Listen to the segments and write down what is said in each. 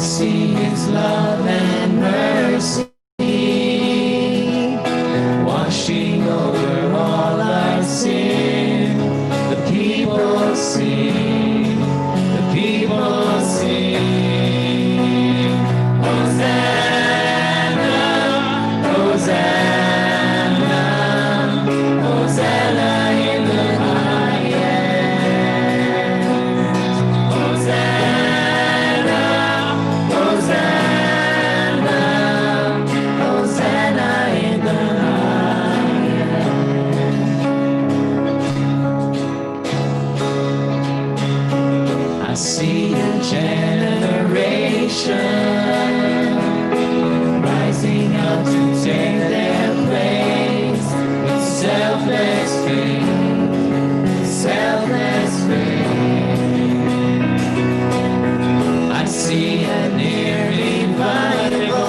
see his love and mercy washing over all our sin. The people sing, the people sing. Hosanna, Hosanna, Hosanna in the highest. Hosanna, Hosanna, Hosanna in the highest. I see a generation rising up to take their place with selfless faith, selfless faith. I see a near revival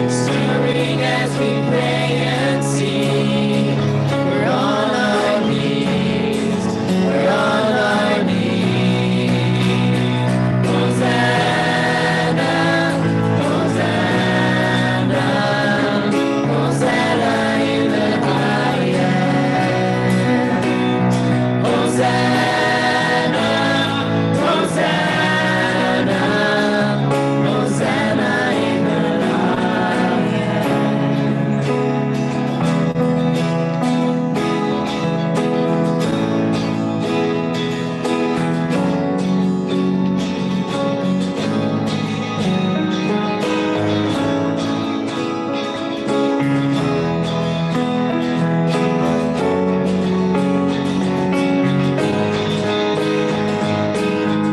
stirring as we pray and sing. We're on our knees, we're on our knees. Hosanna, Hosanna, Hosanna in the highest. Hosanna, Hosanna, Hosanna in the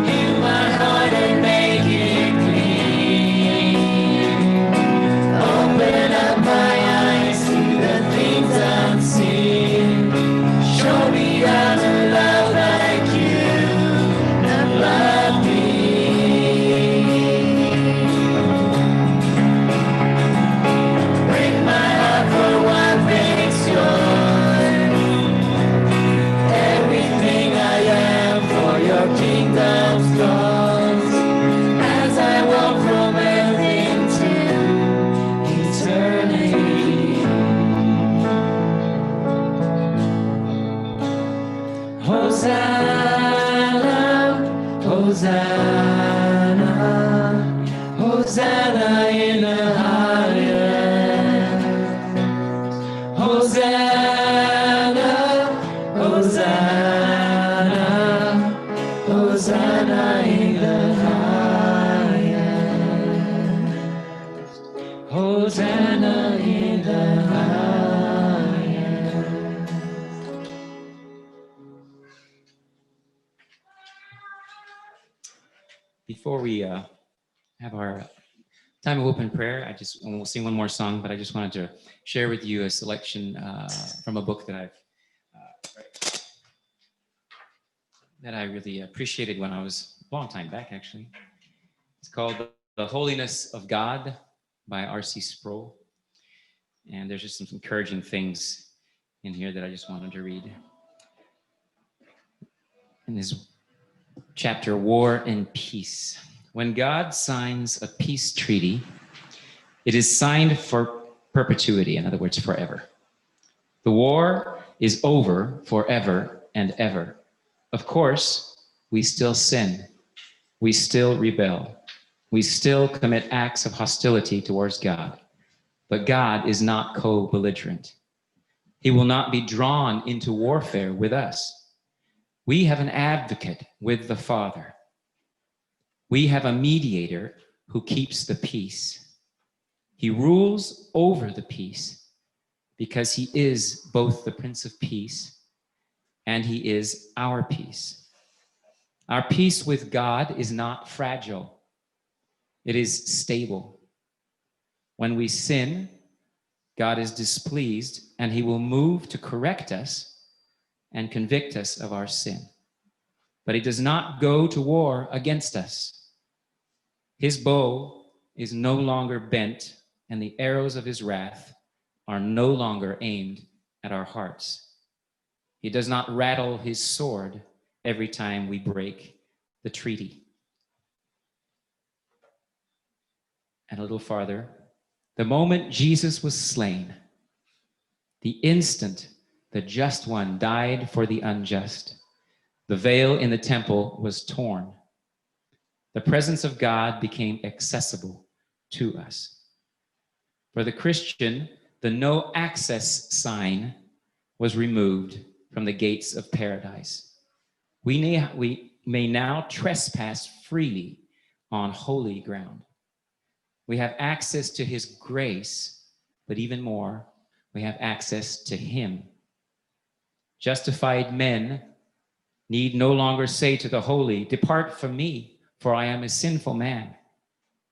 heal my heart and make it clean. Open up my eyes to the things unseen. Show me how to love like you have loved me. Break my heart for what makes yours. Everything I am for your kingdom's cause. As I walk from earth into eternity. Hosanna, Hosanna, Hosanna in the highest. Hosanna, Hosanna, Hosanna in the highest. Hosanna in the highest. Before we have our time of open prayer, and we'll sing one more song, but I just wanted to share with you a selection from a book that I really appreciated when I was a long time back, actually. It's called The Holiness of God by R.C. Sproul. And there's just some encouraging things in here that I just wanted to read. In this chapter, War and Peace. When God signs a peace treaty, it is signed for perpetuity, in other words, forever. The war is over forever and ever. Of course, we still sin. We still rebel. We still commit acts of hostility towards God. But God is not co-belligerent. He will not be drawn into warfare with us. We have an advocate with the Father. We have a mediator who keeps the peace. He rules over the peace because he is both the Prince of Peace and he is our peace. Our peace with God is not fragile. It is stable. When we sin, God is displeased and he will move to correct us and convict us of our sin. But he does not go to war against us. His bow is no longer bent and the arrows of his wrath are no longer aimed at our hearts. He does not rattle his sword every time we break the treaty. And a little farther, the moment Jesus was slain, the instant the just one died for the unjust, the veil in the temple was torn. The presence of God became accessible to us. For the Christian, the no access sign was removed from the gates of paradise. We may now trespass freely on holy ground. We have access to his grace, but even more, we have access to him. Justified men need no longer say to the holy, "Depart from me, for I am a sinful man."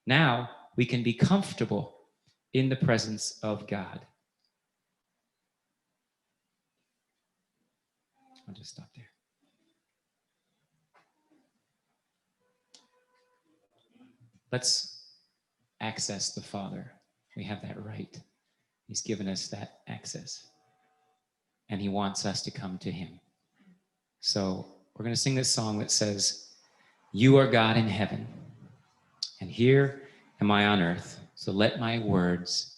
Now we can be comfortable in the presence of God. I'll just stop there. Let's access the Father. We have that right. He's given us that access. And he wants us to come to him. So we're going to sing this song that says, "You are God in heaven, and here am I on earth. So let my words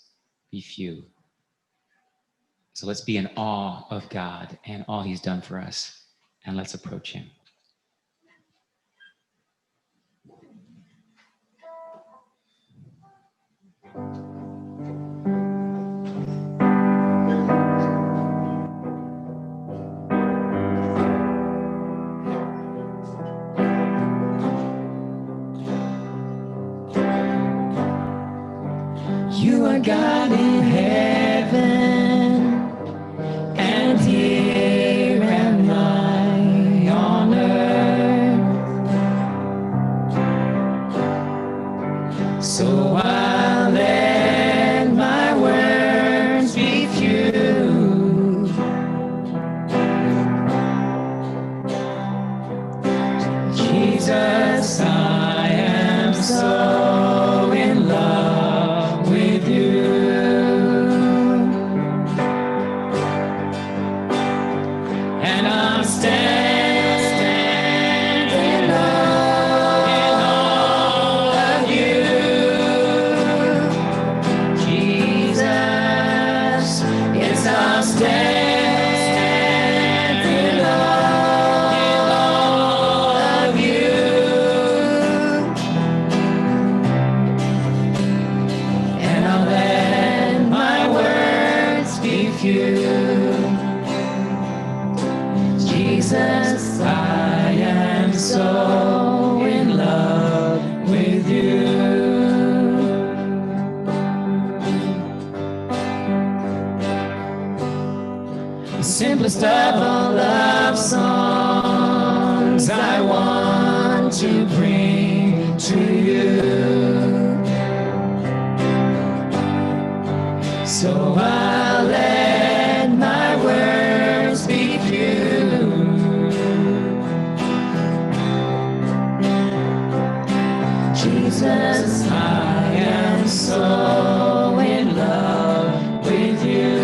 be few." So let's be in awe of God and all he's done for us. And let's approach him. You are God in heaven, and here am I on earth. So I'll let my words be few. Jesus, I am so in love with you. And I'm standing in awe of you. Jesus, yes, I'm standing in awe of you. And I'll let my words be few. Jesus, I am so in love with you. The simplest of all love songs I want to bring to you. So I'll let my words be few. Jesus, I am so in love with you.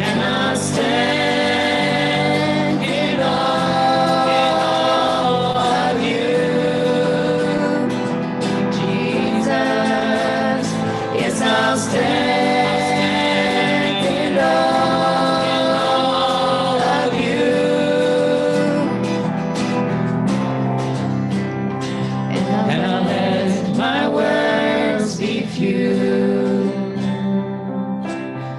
And I'll stand in awe of you. Jesus, yes, I'll stand in awe of you. And I'll let my words be few.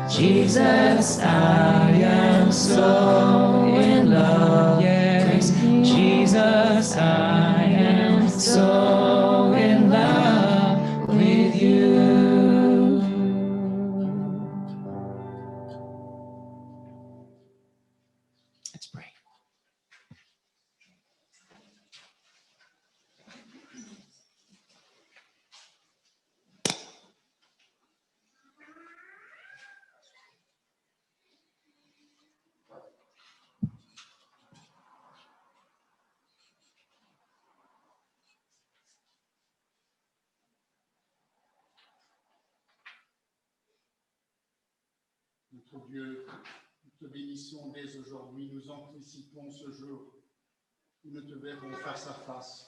Jesus, I am so in love. Yes, Jesus, I am so in love with you. Let's pray. Notre Dieu, nous te bénissons dès aujourd'hui, nous anticipons ce jour où nous te verrons face à face.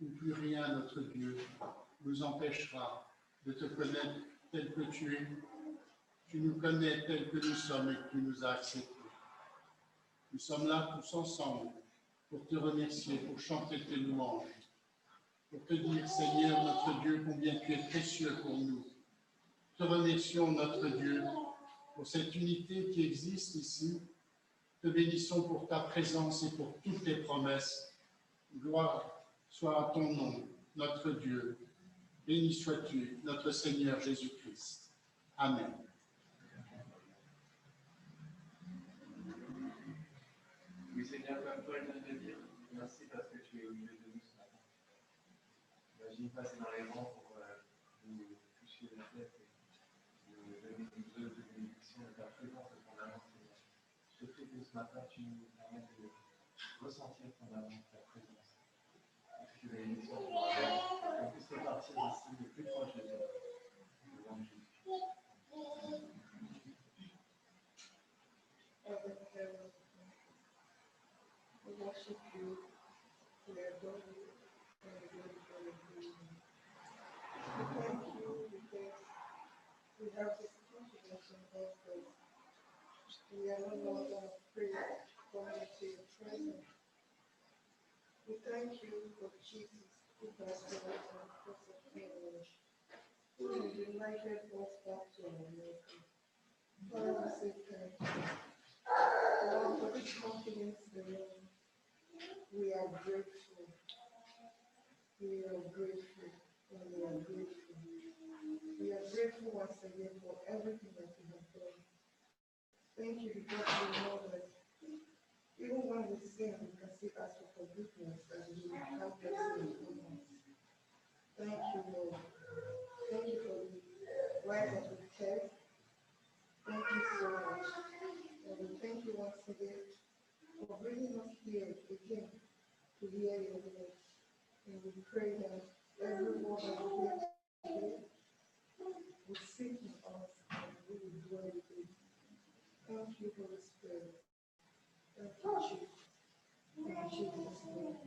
où plus rien, notre Dieu, nous empêchera de te connaître tel que tu es. Tu nous connais tel que nous sommes et que tu nous as acceptés. Nous sommes là tous ensemble pour te remercier, pour chanter tes louanges, pour te dire, Seigneur, notre Dieu, combien tu es précieux pour nous. Te remercions, notre Dieu, pour cette unité qui existe ici. Te bénissons pour ta présence et pour toutes tes promesses. Gloire soit à ton nom, notre Dieu. Béni sois-tu, notre Seigneur Jésus-Christ. Amen. Oui, Seigneur, comme Paul vient de le dire, merci parce que tu es au milieu de nous ce matin. Imagine passer dans les rangs pour nous toucher la tête et nous donner une œuvre de bénédiction de ta présence et de ton amour, Seigneur. Je te prie que ce matin, tu nous permettes de ressentir ton amour, ta présence. Et que tu bénédictions pour qu'on puisse repartir ici le plus proche de toi. Devant Jésus. We worship you, we adore you, and we glorify your name. We thank you because we have this confidence in God that we are no longer afraid to come into your presence. We thank you for Jesus who passed away on the cross of Calvary, who united us back to our Maker. Father, we say thank you. Lord, for this confidence alone. We are grateful. We are grateful. And we are grateful. We are grateful once again for everything that you have done. Thank you because we know that even when we sin, we can still ask for forgiveness and you will have mercy upon us. Thank you, Lord. Thank you for the life that we take. Thank you so much. And we thank you once again for bringing us here again to hear your voice. And we pray that every word that we hear today will sink in us and we will dwell with you. Thank you, Holy Spirit. Thank you, Jesus. In Jesus' name.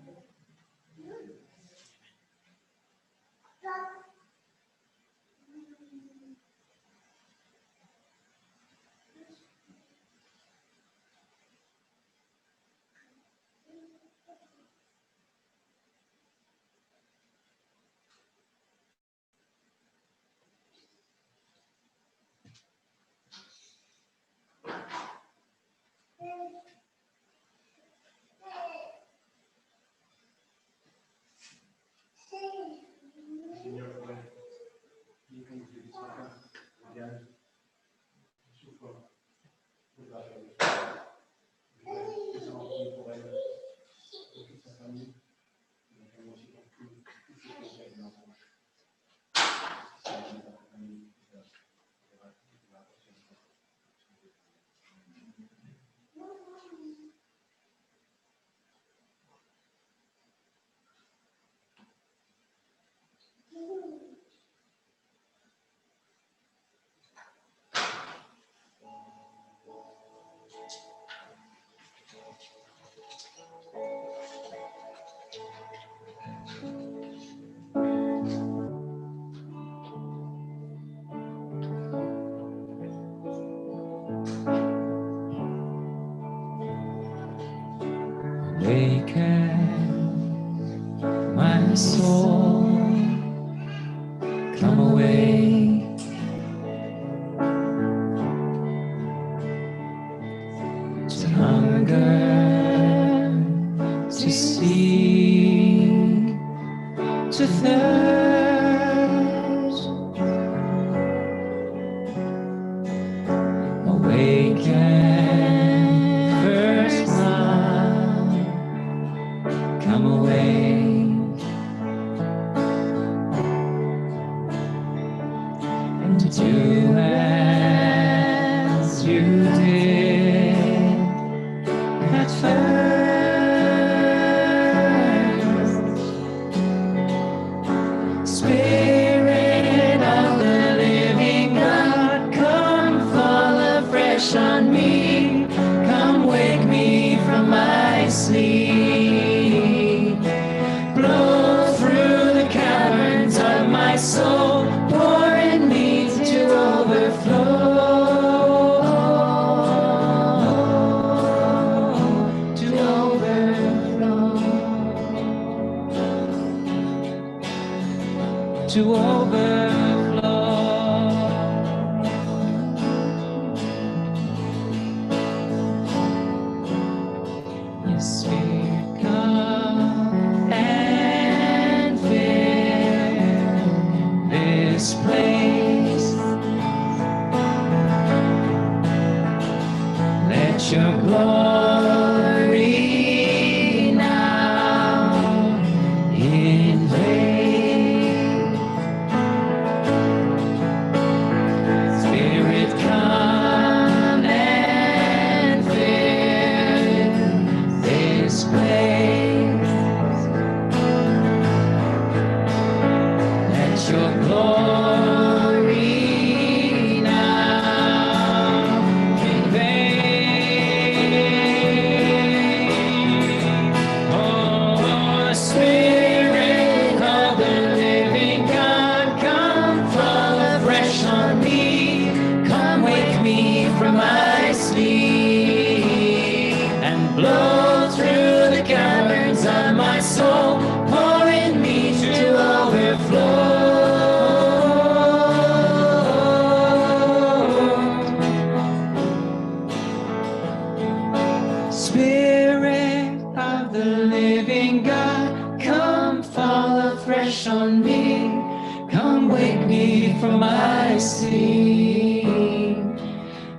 Seigneur, ouais. Dis comme tu dis ce matin, regarde, souffle, prépare les enfants pour elle, pour toute sa famille, et puis aussi pour tous ceux qui ont été dans son famille. Awaken, my soul, come away. To hunger, to seek, to thirst. Awaken, first love, come away. And to do as you did at first. Spirit of the living God, come fall afresh on me. Come wake me from my sleep. to overflow. Your Spirit come and fill this place. Let your glory now invade. Spirit, come and fill this place. Let your glory now invade. Oh, Spirit of the living God, come fall afresh on me. Come wake me from my sleep and blow through the caverns of my soul, pour in me to overflow. Spirit of the living God, come fall afresh on me. Come wake me from my sleep.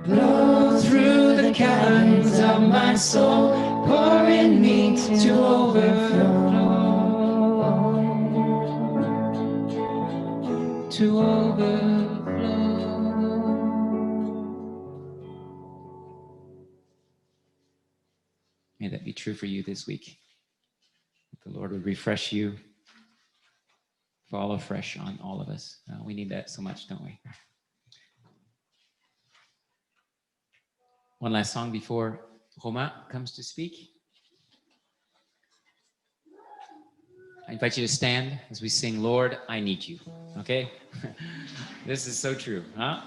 Blow through the caverns of my soul, pour in me to overflow. To overflow. May that be true for you this week. That the Lord would refresh you, fall afresh on all of us. We need that so much, don't we? One last song before Romain comes to speak. I invite you to stand as we sing, Lord, I Need You. Okay? This is so true, huh?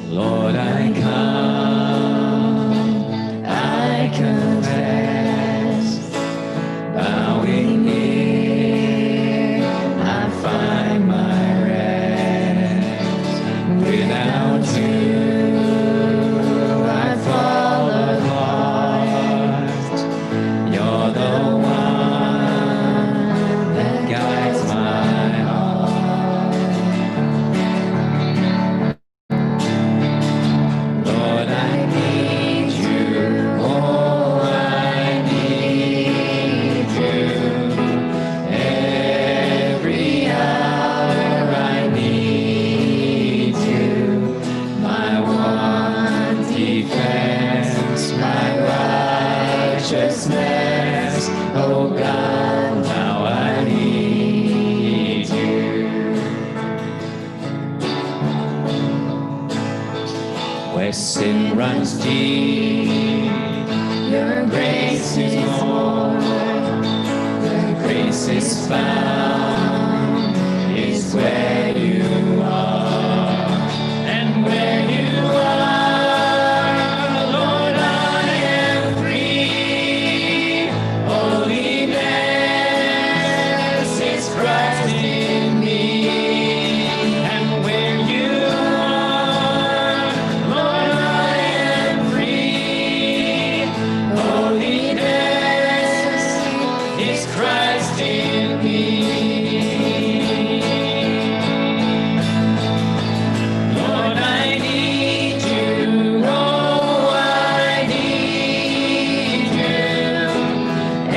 Lord, I come, I confess, bowing near, I find my rest. Without you, I fall apart. You're the one that guides my heart. Lord, I need you. Oh, I need you. Every hour I need you. My one defense, my righteousness. Oh God, how I need you. Where sin runs deep, your grace is more. Where grace is found is where you are. And where you are, Lord, I am free. Holiness is Christ in me. And where you are, Lord, I am free. Holiness is Christ in me. Lord, I need you. Oh, I need you.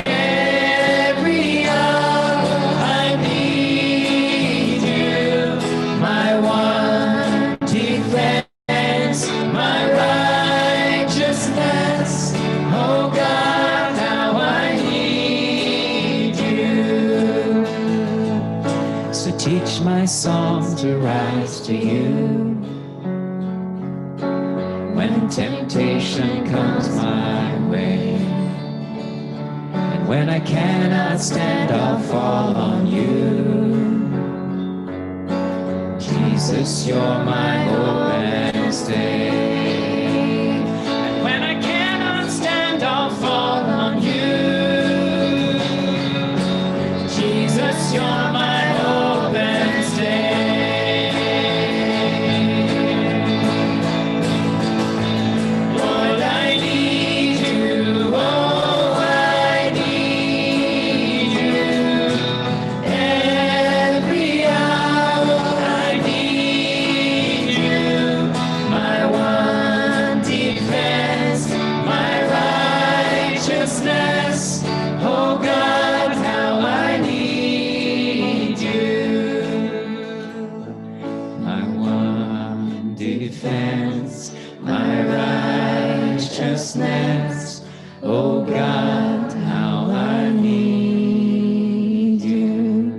Every hour I need you. My one defense, my righteousness. Oh God, how I need you. So teach my song to rise to you. When temptation comes my way, and when I cannot stand, I'll fall on you. Jesus, you're my hope and stay. And when I cannot stand, I'll fall on you. Jesus, you're my hope and stay. Lord, I need you. Oh, I need you. Every hour I need you. My one defense, my righteousness. Oh God, how I need you. My one defense, my righteousness. Oh God, how I need you.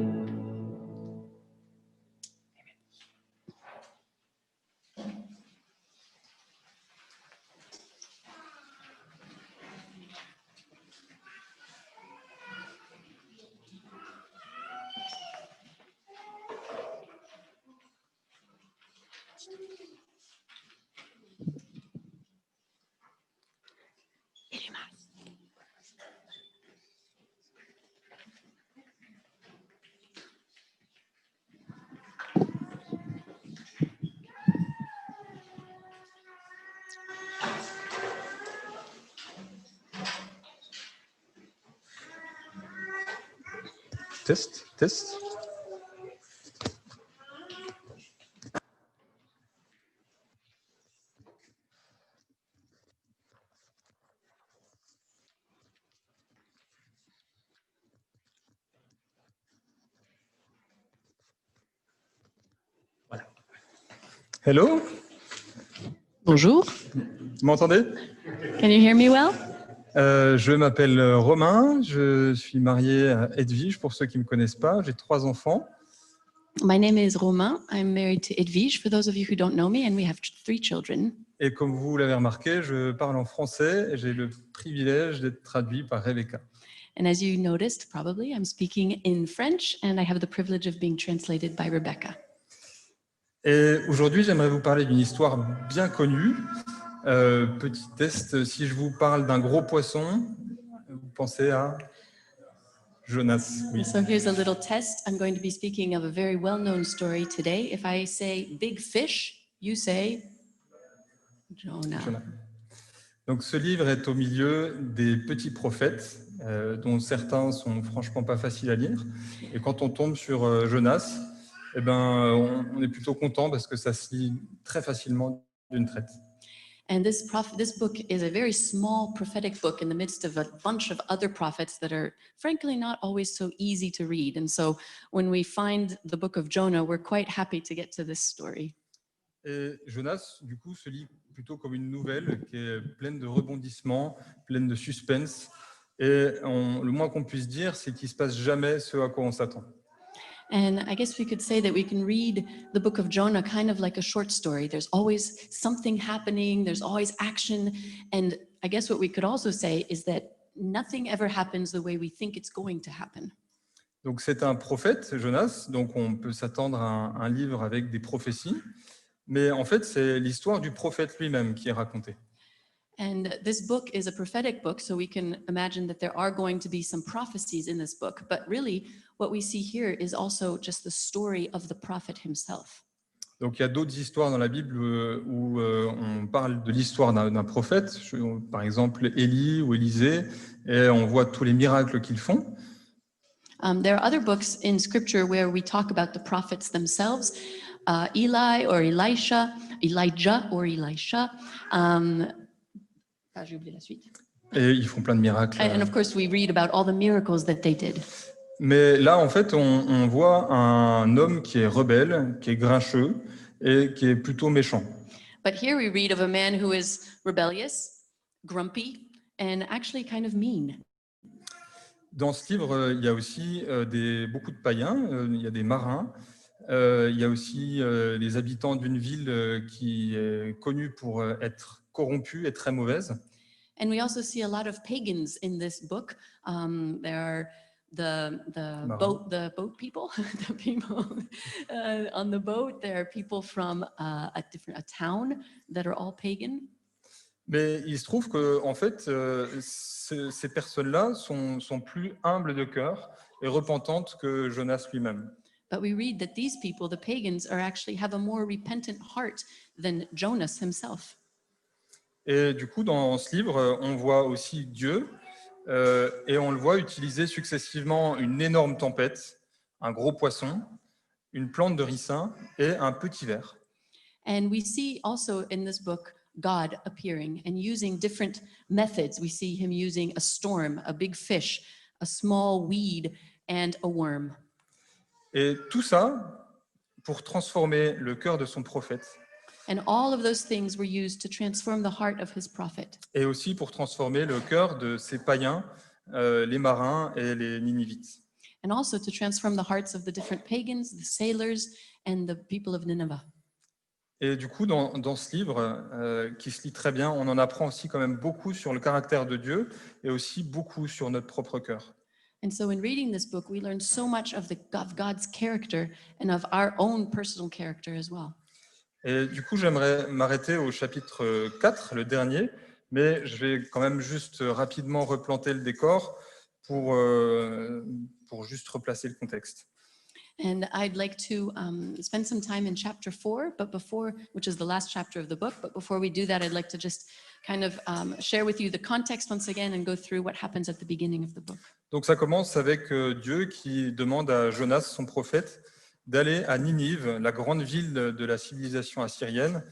Test, test. Voilà. Hello, Bonjour. vous m'entendez? Can you hear me well? Je m'appelle Romain, je suis marié à Edwige, pour ceux qui ne me connaissent pas. J'ai 3 enfants. My name is Romain. I'm married to Edwige, for those of you who don't know me, and we have 3 children. Et comme vous l'avez remarqué, je parle en français et j'ai le privilège d'être traduit par Rebecca. And as you noticed, probably, I'm speaking in French, and I have the privilege of being translated by Rebecca. Et aujourd'hui, j'aimerais vous parler d'une histoire bien connue. Petit test, si je vous parle d'un gros poisson, vous pensez à Jonas. Oui. So here's a little test. I'm going to be speaking of a very well-known story today. If I say big fish, you say Jonah. Jonas. Donc, ce livre est au milieu des petits prophètes, dont certains sont franchement pas faciles à lire. Et quand on tombe sur Jonas, eh ben, on est plutôt content parce que ça se lit très facilement d'une traite. And this book is a very small prophetic book in the midst of a bunch of other prophets that are frankly not always so easy to read. And so when we find the book of Jonah, we're quite happy to get to this story. Et Jonas, du coup, se lit plutôt comme une nouvelle qui est pleine de rebondissements, pleine de suspense. Et le moins qu'on puisse dire, c'est qu'il ne se passe jamais ce à quoi on s'attend. And I guess we could say that we can read the book of Jonah kind of like a short story. There's always something happening, there's always action. And I guess what we could also say is that nothing ever happens the way we think it's going to happen. Donc c'est un prophète, Jonas, donc on peut s'attendre à un livre avec des prophéties. Mais en fait, c'est l'histoire du prophète lui-même qui est racontée. And this book is a prophetic book, so we can imagine that there are going to be some prophecies in this book. But really, what we see here is also just the story of the prophet himself. Donc il y a d'autres histoires dans la Bible où on parle de l'histoire d'un prophète, par exemple Élie ou Élisée, et on voit tous les miracles qu'ils font. There are other books in Scripture where we talk about the prophets themselves, Eli or Elisha, Elijah or Elisha. J'ai oublié la suite. Et ils font plein de miracles. And of course, we read about all the miracles that they did. Mais là, en fait, on voit un homme qui est rebelle, qui est grincheux et qui est plutôt méchant. But here we read of a man who is rebellious, grumpy, and actually kind of mean. Dans ce livre, il y a aussi beaucoup de païens, il y a des marins, il y a aussi les habitants d'une ville qui est connue pour être corrompue et très mauvaise. And we also see a lot of pagans in this book. There are boat, the boat people, the people on the boat. There are people from a town that are all pagan. Mais il se trouve que, en fait, ces personnes-là sont plus humbles de cœur et repentantes que Jonas lui-même. But we read that these people, the pagans, have a more repentant heart than Jonas himself. Et du coup, dans ce livre, on voit aussi Dieu et on le voit utiliser successivement une énorme tempête, un gros poisson, une plante de ricin et un petit ver. And we see also in this book God appearing and using different methods. We see him using a storm, a big fish, a small weed, and a worm. Et tout ça pour transformer le cœur de son prophète And all of those things were used to transform the heart of his prophet. et aussi pour transformer le cœur de ces païens, les marins et les Ninivites. And also to transform the hearts of the different pagans, the sailors, and the people of Nineveh. Et du coup, dans ce livre, qui se lit très bien, on en apprend aussi quand même beaucoup sur le caractère de Dieu et aussi beaucoup sur notre propre cœur. And so in reading this book, we learn so much of God's character and of our own personal character as well. Et du coup, j'aimerais m'arrêter au chapitre 4, le dernier, mais je vais quand même juste rapidement replanter le décor pour juste replacer le contexte. And I'd like to spend some time in chapter 4, which is the last chapter of the book. But before we do that, I'd like to just kind of share with you the context once again and go through what happens at the beginning of the book. Donc ça commence avec Dieu qui demande à Jonas, son prophète, d'aller à Ninive, la grande ville de la civilisation assyrienne,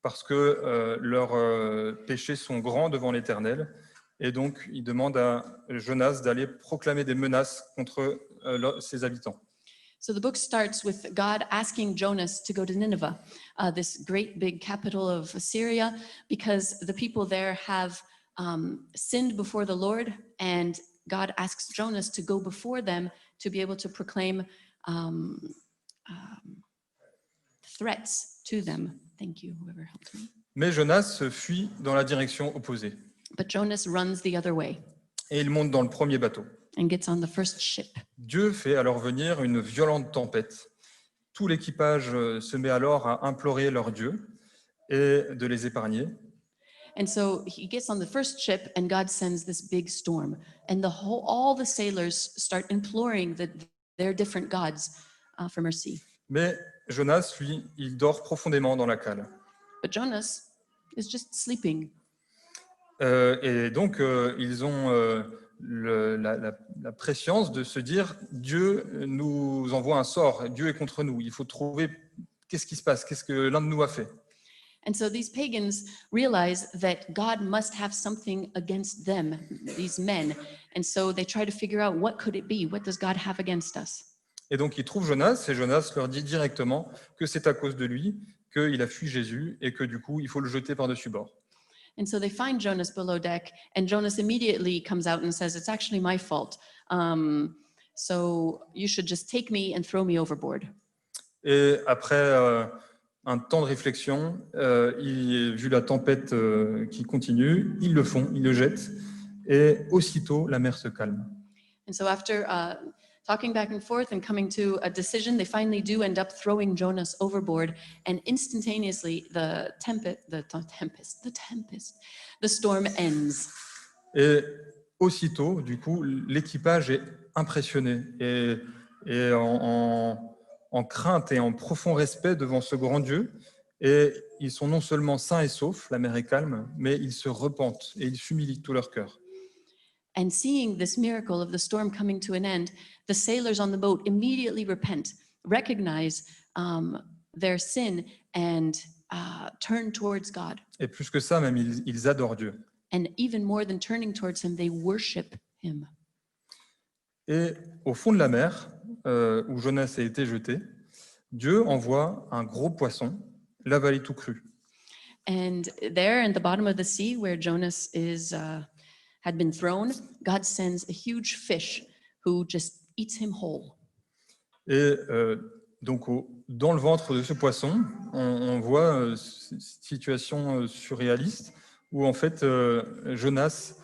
parce que leurs péchés sont grands devant l'Éternel. Et donc, il demande à Jonas d'aller proclamer des menaces contre ses habitants. So the book starts with God asking Jonas to go to Nineveh, this great big capital of Assyria, because the people there have sinned before the Lord, and God asks Jonas to go before them to be able to proclaim threats to them. Thank you, whoever helped me. Mais Jonas fuit dans la direction opposée But Jonas runs the other way et il monte dans le premier bateau. and gets on the first ship. Dieu fait alors venir une violente tempête. Tout l'équipage se met alors à implorer leur Dieu et de les épargner. And so he gets on the first ship, and God sends this big storm, and all the sailors start imploring their different gods for mercy. Mais Jonas, lui, il dort profondément dans la cale. But Jonas is just sleeping. Et donc, ils ont la prescience de se dire « Dieu nous envoie un sort, Dieu est contre nous, il faut trouver qu'est-ce qui se passe, qu'est-ce que l'un de nous a fait ?» And so these pagans realize that God must have something against them, these men. And so they try to figure out, what could it be? What does God have against us? Et donc, ils trouvent Jonas, et Jonas leur dit directement que c'est à cause de lui qu'il a fui Jésus et que du coup, il faut le jeter par-dessus bord. And so they find Jonas below deck, and Jonas immediately comes out and says, it's actually my fault. So you should just take me and throw me overboard. Et après un temps de réflexion, vu la tempête qui continue, ils le font, ils le jettent, et aussitôt la mer se calme. And so after talking back and forth and coming to a decision, they finally do end up throwing Jonas overboard, and instantaneously the storm ends. Et aussitôt, du coup, l'équipage est impressionné et en crainte et en profond respect devant ce grand Dieu. Et ils sont non seulement sains et saufs, la mer est calme, mais ils se repentent et ils s'humilient de tout leur cœur. And seeing this miracle of the storm coming to an end, the sailors on the boat immediately repent, recognize their sin, and turn towards God. Et plus que ça, même, ils adorent Dieu. And even more than turning towards him, they worship him. Et au fond de la mer, où Jonas a été jeté, Dieu envoie un gros poisson, l'avaler tout cru. And there in the bottom of the sea where Jonas had been thrown, God sends a huge fish who just eats him whole. Et donc, dans le ventre de ce poisson, on voit cette situation surréaliste où en fait Jonas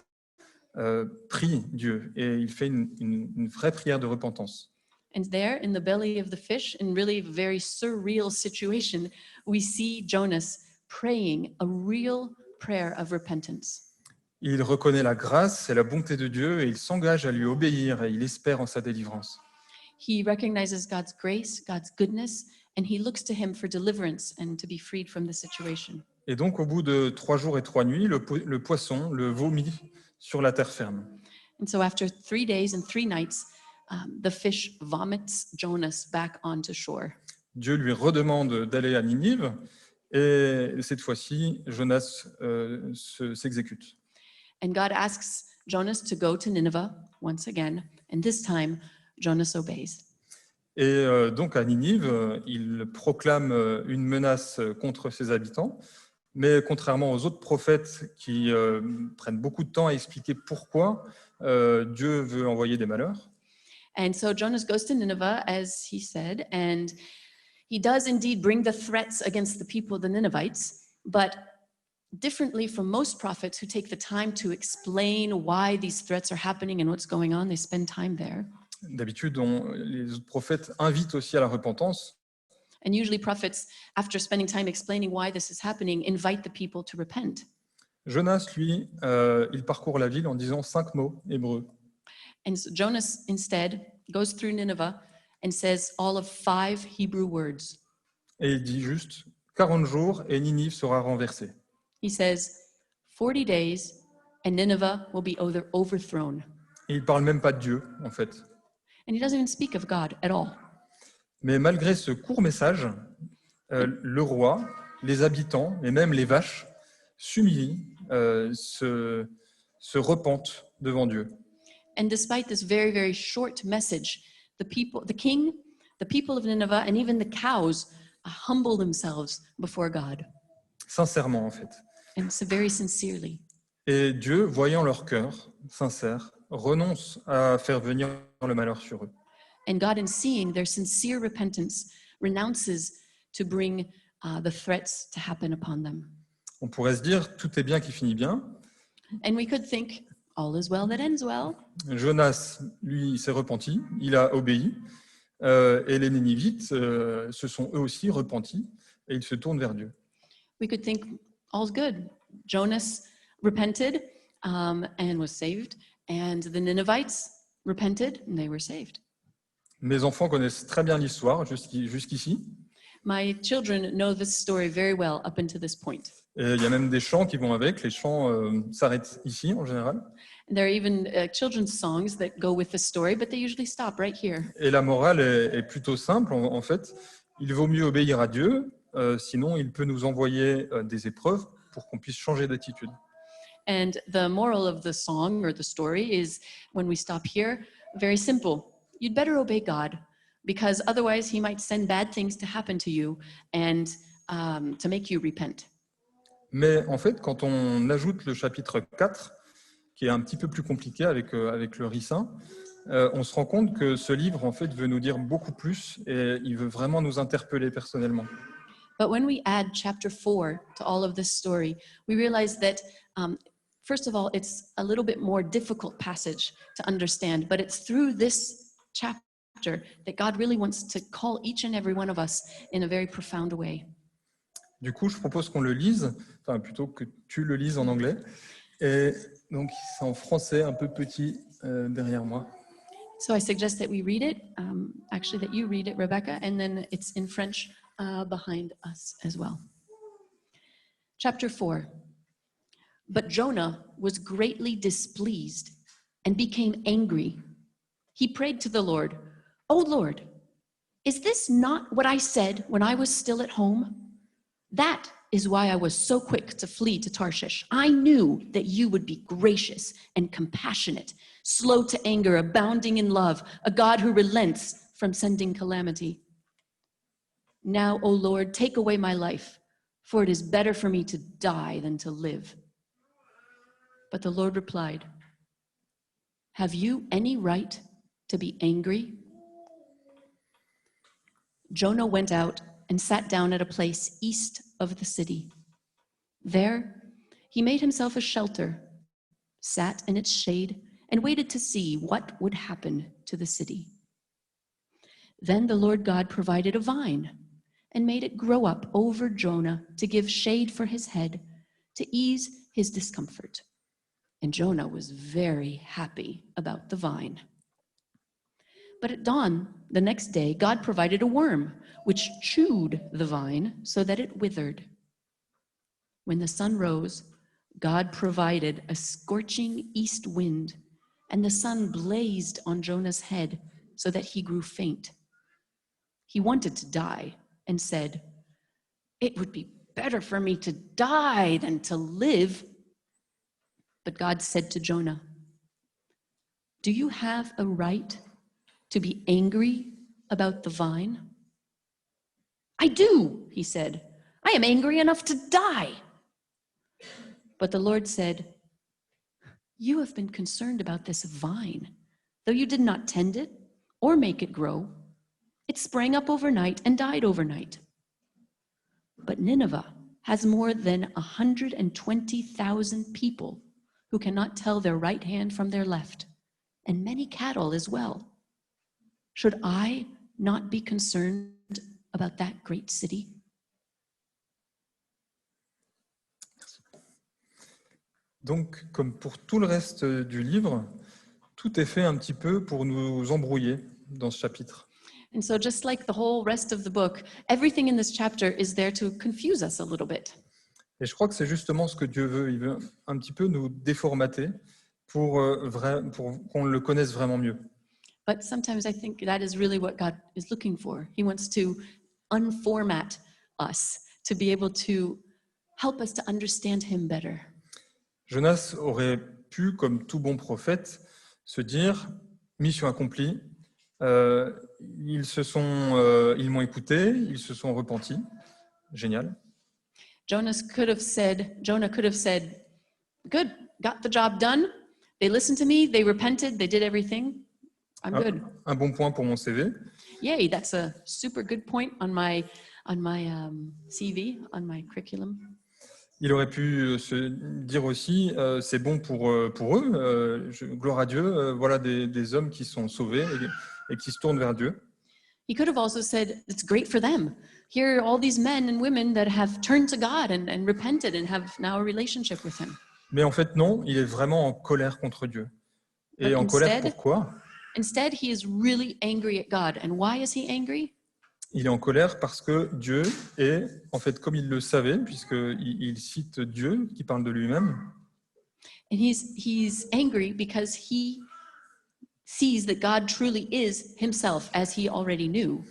prie Dieu et il fait une vraie prière de repentance. And there in the belly of the fish, in really a very surreal situation, we see Jonas praying a real prayer of repentance. Il reconnaît la grâce et la bonté de Dieu et il s'engage à lui obéir et il espère en sa délivrance. He recognizes God's grace, God's goodness, and he looks to him for deliverance and to be freed from the situation. Et donc, au bout de 3 jours et 3 nuits, le poisson le vomit sur la terre ferme. And so after 3 days and 3 nights, the fish vomits Jonas back onto shore. Dieu lui redemande d'aller à Ninive et cette fois-ci, Jonas s'exécute. And God asks Jonas to go to Nineveh once again, and this time Jonas obeys. Et donc à Ninive, il proclame une menace contre ses habitants, mais contrairement aux autres prophètes qui prennent beaucoup de temps à expliquer pourquoi Dieu veut envoyer des malheurs, And so Jonas goes to Nineveh, as he said, and he does indeed bring the threats against the people, the Ninevites, but differently from most prophets who take the time to explain why these threats are happening and what's going on, they spend time there. d'habitude, les autres prophètes invitent aussi à la repentance. And usually prophets, after spending time explaining why this is happening, invite the people to repent. Jonas, lui, il parcourt la ville en disant 5 mots hébreux. And so Jonas instead goes through Nineveh and says all of 5 Hebrew words. Et il dit juste 40 jours et Ninive sera renversée. He says, 40 days and Nineveh will be overthrown. Et il ne parle même pas de Dieu, en fait. And he doesn't even speak of God at all. Mais malgré ce court message, le roi, les habitants et même les vaches s'humilient, se repentent devant Dieu. And despite this very, very short message, the king, the people of Nineveh, and even the cows humble themselves before God. Sincèrement, en fait. And so very sincerely. Et Dieu, voyant leur cœur sincère, renonce à faire venir le malheur sur eux. And God, in seeing their sincere repentance, renounces to bring the threats to happen upon them. On pourrait se dire, tout est bien qui finit bien. And we could think, all is well that ends well. Jonas, lui, il s'est repenti, il a obéi. Et les Ninivites se sont eux aussi repentis et ils se tournent vers Dieu. We could think, all's good. Jonas repented and was saved, and the Ninevites repented and they were saved. Mes enfants connaissent très bien l'histoire jusqu'ici. My children know this story very well up until this point. Et il y a même des chants qui vont avec. Les chants s'arrêtent ici en général. There are even children's songs that go with the story, but they usually stop right here. Et la morale est plutôt simple en fait. Il vaut mieux obéir à Dieu, sinon il peut nous envoyer des épreuves pour qu'on puisse changer d'attitude. And the moral of the song or the story is, when we stop here, very simple. You'd better obey God, because otherwise he might send bad things to happen to you and to make you repent. Mais en fait, quand on ajoute le chapitre 4, qui est un petit peu plus compliqué avec le ricin, on se rend compte que ce livre en fait veut nous dire beaucoup plus et il veut vraiment nous interpeller personnellement. But when we add chapter 4 to all of this story, we realize that, first of all, it's a little bit more difficult passage to understand, but it's through this chapter that God really wants to call each and every one of us in a very profound way. Du coup, je propose qu'on le lise, enfin plutôt que tu le lises en anglais. Et donc, c'est en français, un peu petit derrière moi. So I suggest that we read it, actually that you read it, Rebecca, and then it's in French behind us as well. Chapter 4. But Jonah was greatly displeased and became angry. He prayed to the Lord, "O Lord, is this not what I said when I was still at home? That is why I was so quick to flee to Tarshish. I knew that you would be gracious and compassionate, slow to anger, abounding in love, a God who relents from sending calamity. Now, O Lord, take away my life, for it is better for me to die than to live." But the Lord replied, "Have you any right to be angry?" Jonah went out and sat down at a place east of the city. There, he made himself a shelter, sat in its shade, and waited to see what would happen to the city. Then the Lord God provided a vine and made it grow up over Jonah to give shade for his head, to ease his discomfort. And Jonah was very happy about the vine. But at dawn the next day, God provided a worm, which chewed the vine so that it withered. When the sun rose, God provided a scorching east wind, and the sun blazed on Jonah's head so that he grew faint. He wanted to die and said, "It would be better for me to die than to live." But God said to Jonah, "Do you have a right to be angry about the vine?" "I do," he said. "I am angry enough to die." But the Lord said, "You have been concerned about this vine, though you did not tend it or make it grow. It sprang up overnight and died overnight. But Nineveh has more than 120,000 people who cannot tell their right hand from their left, and many cattle as well. Should I not be concerned about that great city?" Donc, comme pour tout le reste du livre, tout est fait un petit peu pour nous embrouiller dans ce chapitre. And so just like the whole rest of the book, everything in this chapter is there to confuse us a little bit. Et je crois que c'est justement ce que Dieu veut. Il veut un petit peu nous déformater pour qu'on le connaisse vraiment mieux. But sometimes I think that is really what God is looking for. He wants to unformat us to be able to help us to understand him better. Jonas aurait pu, comme tout bon prophète, se dire « mission accomplie, ils m'ont écouté, ils se sont repentis. Génial. » Jonah could have said, "Good, got the job done. They listened to me, they repented, they did everything. I'm good. Un bon point pour mon CV. Yay, that's a super good point on my CV, on my curriculum." Il aurait pu se dire aussi c'est bon pour eux, gloire à Dieu, voilà des hommes qui sont sauvés et qui se tournent vers Dieu. He could have also said, "It's great for them. Here are all these men and women that have turned to God and repented and have now a relationship with him." Mais en fait, non, il est vraiment en colère contre Dieu. Et But en colère instead- pourquoi ? Instead, he is really angry at God. And why is he angry? Il est en colère parce que Dieu est, en fait, comme il le savait, puisqu'il cite Dieu qui parle de lui-même, And he's angry because he sees that God truly is himself, as he already knew.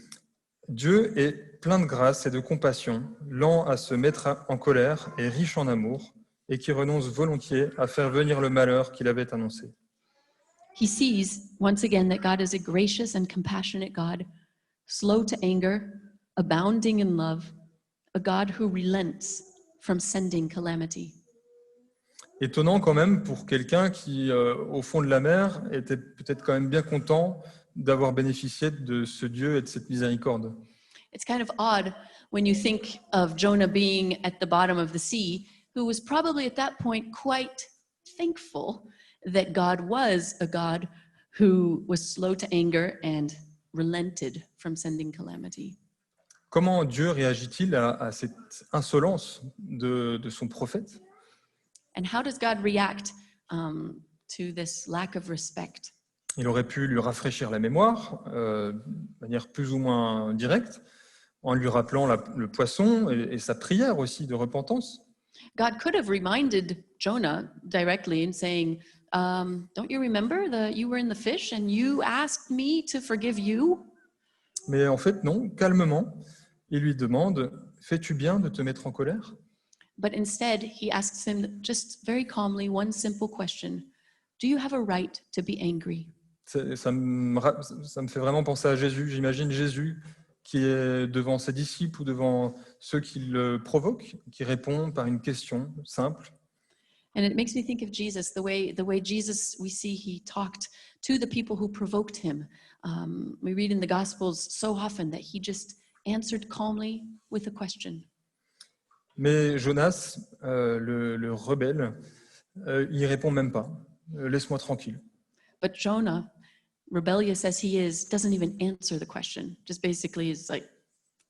Dieu est plein de grâce et de compassion, lent à se mettre en colère et riche en amour, et qui renonce volontiers à faire venir le malheur qu'il avait annoncé. He sees once again that God is a gracious and compassionate God, slow to anger, abounding in love, a God who relents from sending calamity. Étonnant quand même pour quelqu'un qui, au fond de la mer, était peut-être quand même bien content d'avoir bénéficié de ce Dieu et de cette miséricorde. It's kind of odd when you think of Jonah being at the bottom of the sea, who was probably at that point quite thankful that God was a God who was slow to anger and relented from sending calamity. Comment Dieu réagit-il à cette insolence de son prophète ? And how does God react to this lack of respect? Il aurait pu lui rafraîchir la mémoire de manière plus ou moins directe, en lui rappelant le poisson et sa prière aussi de repentance. God could have reminded Jonah directly and saying, don't you remember that you were in the fish and you asked me to forgive you? Mais en fait, non, calmement, il lui demande « Fais-tu bien de te mettre en colère ?» But instead, he asks him just very calmly one simple question. Do you have a right to be angry? Ça me fait vraiment penser à Jésus. J'imagine Jésus qui est devant ses disciples ou devant ceux qui le provoquent, qui répond par une question simple. And it makes me think of Jesus, the way Jesus, we see he talked to the people who provoked him. We read in the Gospels so often that he just answered calmly with a question. Mais Jonas, le rebelle, il répond même pas. Laisse-moi tranquille. But Jonah, rebellious as he is, doesn't even answer the question. Just basically is like,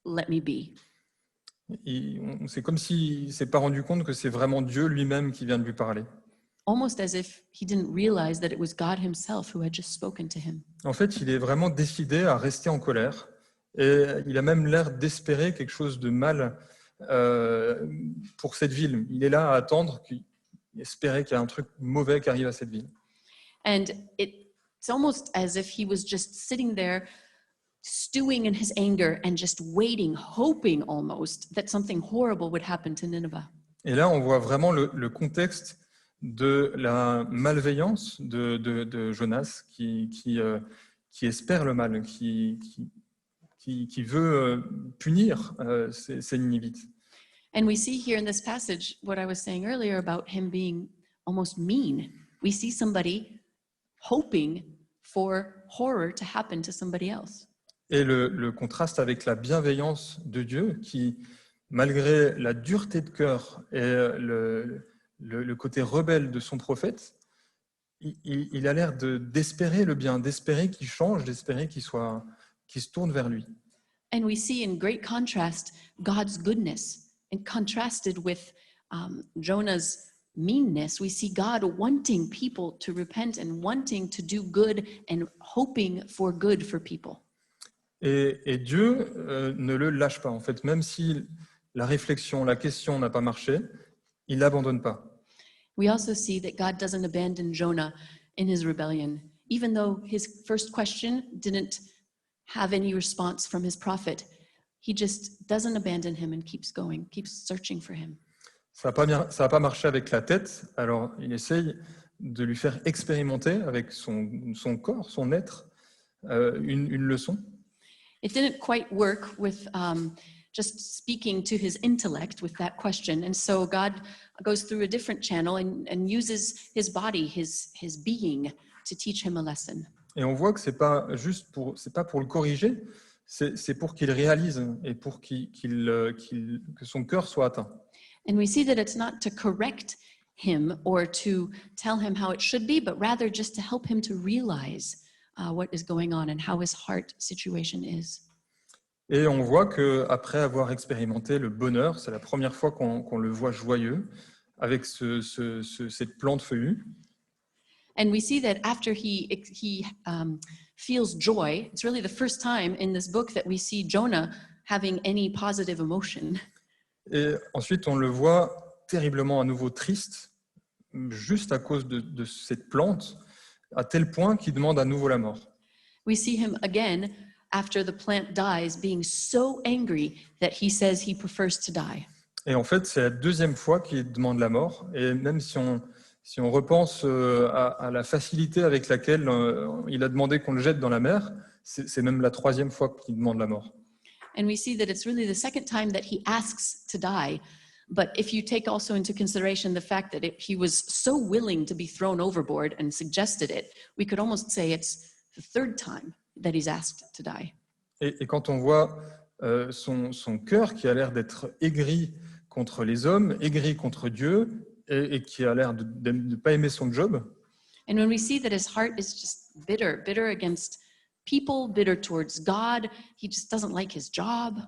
let me be. C'est comme s'il ne s'est pas rendu compte que c'est vraiment Dieu lui-même qui vient de lui parler. Almost as if he didn't realize that it was God himself who had just spoken to him. En fait, il est vraiment décidé à rester en colère et il a même l'air d'espérer quelque chose de mal pour cette ville. Il est là à attendre, espérer qu'il y a un truc mauvais qui arrive à cette ville. And it's almost as if he was just sitting there stewing in his anger and just waiting, hoping almost that something horrible would happen to Nineveh. Et là, on voit vraiment le contexte de la malveillance de Jonas qui espère le mal, qui veut punir ces Ninivites. And we see here in this passage what I was saying earlier about him being almost mean. We see somebody hoping for horror to happen to somebody else. Et le contraste avec la bienveillance de Dieu qui, malgré la dureté de cœur et le côté rebelle de son prophète, il a l'air d'espérer le bien, d'espérer qu'il change, d'espérer qu'il se tourne vers lui. And we see in great contrast God's goodness, and contrasted with Jonah's meanness, we see God wanting people to repent and wanting to do good and hoping for good for people. Et Dieu ne le lâche pas. En fait, même si la réflexion, la question n'a pas marché, il n'abandonne pas. We also see that God doesn't abandon Jonah in his rebellion, even though his first question didn't have any response from his prophet. He just doesn't abandon him and keeps going, keeps searching for him. Ça n'a pas marché avec la tête, alors il essaye de lui faire expérimenter avec son corps, son être, une leçon. It didn't quite work with just speaking to his intellect with that question. And so God goes through a different channel and uses his body, his being, to teach him a lesson. Et on voit que c'est pas pour le corriger, c'est pour qu'il réalise et pour que son cœur soit atteint. And we see that it's not to correct him or to tell him how it should be, but rather just to help him to realize what is going on and how his heart situation is. Et on voit qu'après avoir expérimenté le bonheur, c'est la première fois qu'on le voit joyeux avec cette plante feuillue. And we see that after he feels joy, it's really the first time in this book that we see Jonah having any positive emotion. Et ensuite, on le voit terriblement à nouveau triste, juste à cause de cette plante, à tel point qu'il demande à nouveau la mort. We see him again after the plant dies being so angry that he says he prefers to die. Et en fait, c'est la deuxième fois qu'il demande la mort. Et même si on repense à la facilité avec laquelle il a demandé qu'on le jette dans la mer, c'est même la troisième fois qu'il demande la mort. And we see that it's really the second time that he asks to die. But if you take also into consideration the fact that he was so willing to be thrown overboard and suggested it, we could almost say it's the third time that he's asked to die. Et quand on voit son cœur qui a l'air d'être aigri contre les hommes, aigri contre Dieu, et qui a l'air de ne pas aimer son job, And when we see that his heart is just bitter against people, bitter towards God, he just doesn't like his job.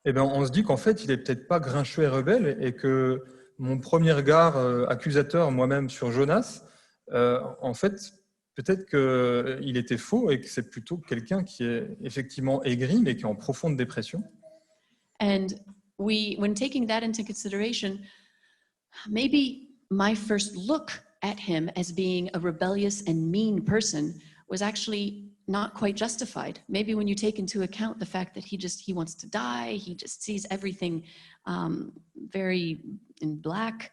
eh ben, on se dit qu'en fait, il n'est peut-être pas grincheux et rebelle, et que mon premier regard accusateur moi-même sur Jonas, en fait, peut-être qu'il était faux et que c'est plutôt quelqu'un qui est effectivement aigri, mais qui est en profonde dépression. And when taking that into consideration, maybe my first look at him as being a rebellious and mean person was actually not quite justified. Maybe when you take into account the fact that he wants to die, he just sees everything very in black.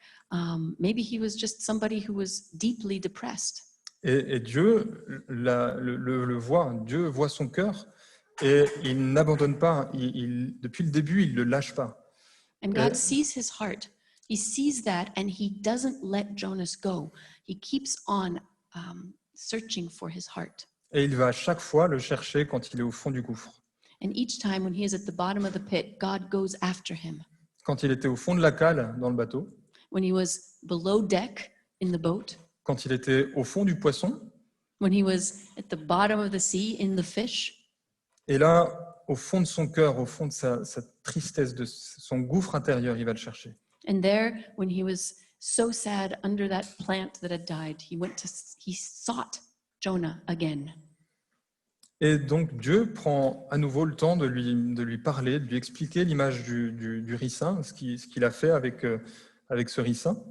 Maybe he was just somebody who was deeply depressed. Et Dieu le voit, Dieu voit son cœur et il n'abandonne pas. Depuis le début, il ne le lâche pas. And God sees his heart. He sees that and he doesn't let Jonas go. He keeps on searching for his heart. Et il va à chaque fois le chercher quand il est au fond du gouffre. And each time when he is at the bottom of the pit, God goes after him. Quand il était au fond de la cale dans le bateau, when he was below deck in the boat, quand il était au fond du poisson. when he was at the bottom of the sea in the fish. Et là, au fond de son cœur, au fond de sa tristesse, de son gouffre intérieur, il va le chercher. And there, when he was so sad under that plant that had died, he sought Jonah again. Et donc Dieu prend à nouveau le temps de lui parler, de lui expliquer l'image du ricin, ce qu'il a fait avec ce ricin.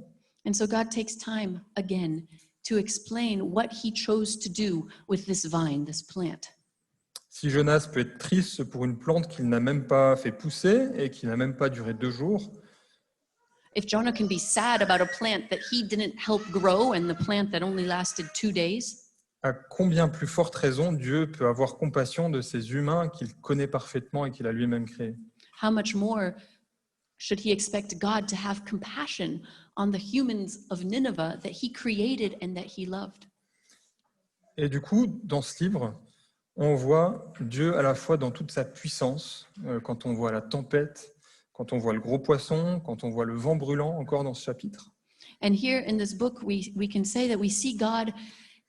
And so God takes time again to explain what he chose to do with this vine, this plant. Si Jonas peut être triste pour une plante qu'il n'a même pas fait pousser et qui n'a même pas duré 2 jours, If Jonah can be sad about a plant that he didn't help grow and the plant that only lasted 2 days, à combien plus forte raison Dieu peut avoir compassion de ces humains qu'il connaît parfaitement et qu'il a lui-même créés. how much more should he expect God to have compassion on the humans of Nineveh that he created and that he loved? Et du coup, dans ce livre, on voit Dieu à la fois dans toute sa puissance, quand on voit la tempête, quand on voit le gros poisson, quand on voit le vent brûlant, encore dans ce chapitre. And here in this book, we can say that we see God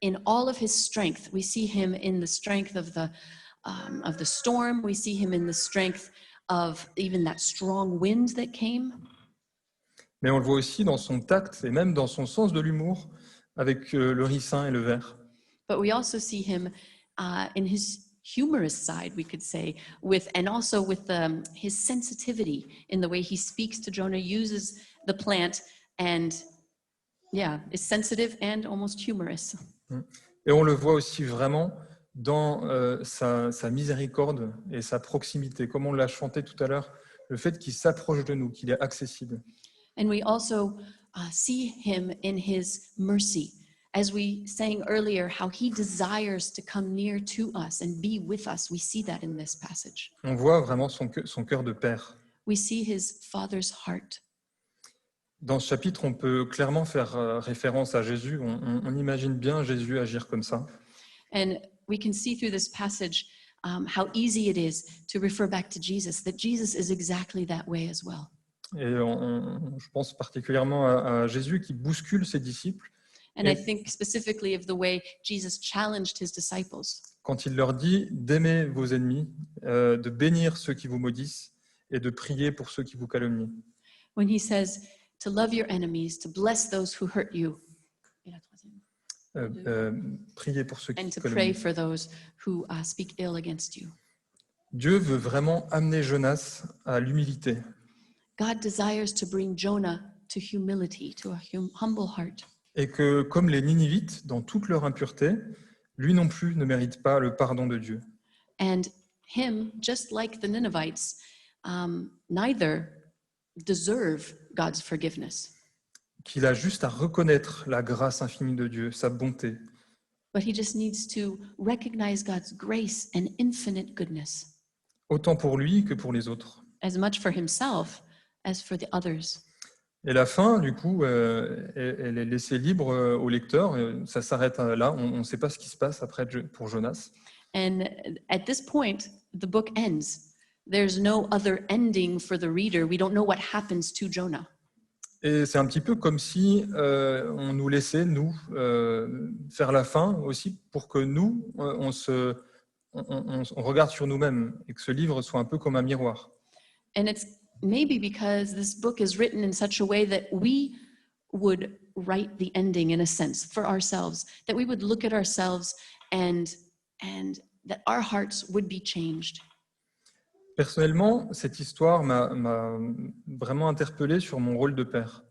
in all of his strength. We see him in the strength of the storm. We see him in the strength of even that strong wind that came. Mais on le voit aussi dans son tact et même dans son sens de l'humour avec le ricin et le verre. But we also see him in his humorous side, we could say, and also with his sensitivity in the way he speaks to Jonah, uses the plant, and is sensitive and almost humorous. Et on le voit aussi vraiment dans sa miséricorde et sa proximité, comme on l'a chanté tout à l'heure, le fait qu'il s'approche de nous, qu'il est accessible. And we also see him in his mercy. As we sang earlier, how he desires to come near to us and be with us. We see that in this passage. On voit vraiment son cœur de père. We see his father's heart. Dans ce chapitre, on peut clairement faire référence à Jésus. On imagine bien Jésus agir comme ça. And we can see through this passage how easy it is to refer back to Jesus, that Jesus is exactly that way as well. Et je pense particulièrement à Jésus qui bouscule ses disciples And I think specifically of the way Jesus challenged his disciples quand il leur dit d'aimer vos ennemis, de bénir ceux qui vous maudissent et de prier pour ceux qui vous calomnient. when he says to love your enemies, to bless those who hurt you, Prier pour ceux qui and vous to pray calomnient. for those who speak ill against you. Dieu veut vraiment amener Jonas à l'humilité. God desires to bring Jonah to humility, to a humble heart. Et que, comme les Ninivites, dans toute leur impureté, lui non plus ne mérite pas le pardon de Dieu. And him, just like the Ninevites, neither deserve God's forgiveness, Qu'il a juste à reconnaître la grâce infinie de Dieu, sa bonté, but he just needs to recognize God's grace and infinite goodness, autant pour lui que pour les autres. as much for himself as for the others. Et la fin, du coup, elle est laissée libre au lecteur. Ça s'arrête là. On ne sait pas ce qui se passe après pour Jonas. And at this point, the book ends. There's no other ending for the reader. We don't know what happens to Jonah. Et c'est un petit peu comme si on nous laissait, nous, faire la fin aussi pour que nous, on regarde sur nous-mêmes et que ce livre soit un peu comme un miroir. And it's maybe because this book is written in such a way that we would write the ending in a sense for ourselves, that we would look at ourselves and that our hearts would be changed. Personnellement, cette histoire m'a vraiment interpellé sur mon rôle de père.